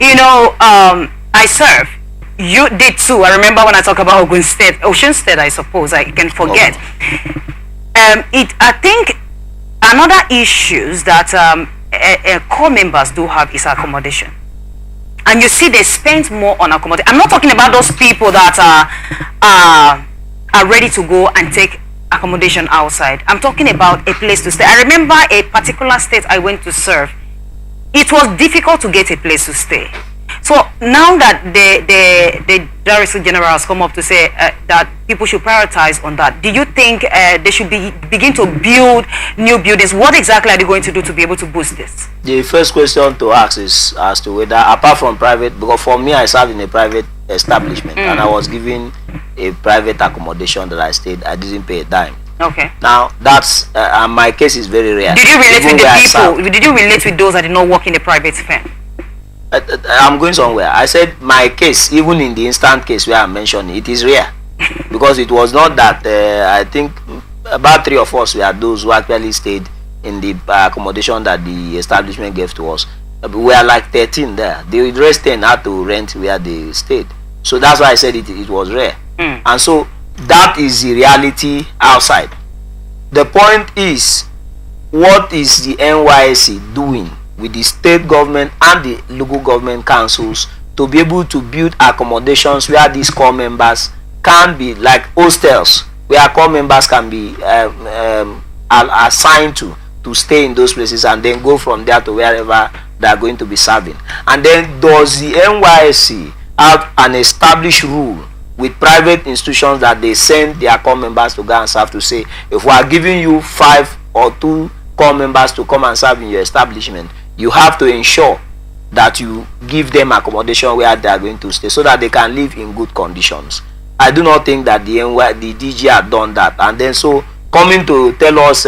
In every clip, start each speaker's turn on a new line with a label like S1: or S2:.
S1: I serve. You did too. I remember when I talk about Ocean State, I suppose I can forget. I think another issues that core members do have is accommodation. And you see they spend more on accommodation. I'm not talking about those people that are ready to go and take accommodation outside. I'm talking about a place to stay. I remember a particular state I went to serve. It was difficult to get a place to stay. So now that the Director General has come up to say that people should prioritize on that, do you think they should begin to build new buildings? What exactly are they going to do to be able to boost this?
S2: The first question to ask is as to whether, apart from private, because for me I served in a private establishment and I was given a private accommodation that I stayed. I didn't pay a dime.
S1: Okay.
S2: Now that's my case is very rare.
S1: Did you relate with the people? Did you relate with those that did not work in a private firm?
S2: I'm going somewhere. I said my case, even in the instant case where I mentioned it is rare, because it was not that I think about 3 of us were those who actually stayed in the accommodation that the establishment gave to us. We were like 13 there. The rest 10 had to rent where they stayed. So that's why I said it was rare. And so that is the reality outside. The point is, what is the NYSC doing with the state government and the local government councils to be able to build accommodations where these core members can be, like hostels, where core members can be assigned to stay in those places and then go from there to wherever they are going to be serving. And then does the NYSC have an established rule with private institutions that they send their core members to go and serve, to say, if we are giving you 5 or 2 core members to come and serve in your establishment, you have to ensure that you give them accommodation where they are going to stay so that they can live in good conditions. I do not think that the DG have done that. And then so coming to tell us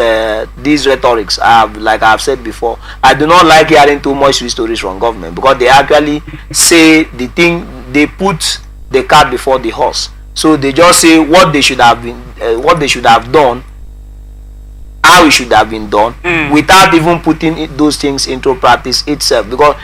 S2: these rhetorics, like I've said before, I do not like hearing too much stories from government, because they actually say the thing, they put the cart before the horse. So they just say what they should have been, what they should have done, how it should have been done, without even putting those things into practice itself. Because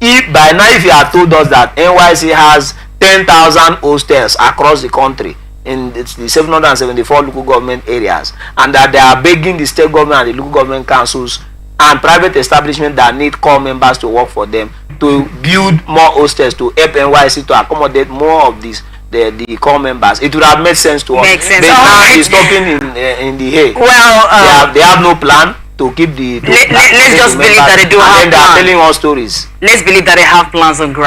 S2: if by now, if you have told us that NYC has 10,000 hostels across the country in the 774 local government areas, and that they are begging the state government and the local government councils and private establishments that need core members to work for them to build more hostels to help NYC to accommodate more of these the core members, it would have made sense to us. But now it's talking in the hay. Well, they have no plan to keep the.
S1: Let's just believe that they do have plans.
S2: And they are telling us stories.
S1: Let's believe that they have plans on ground.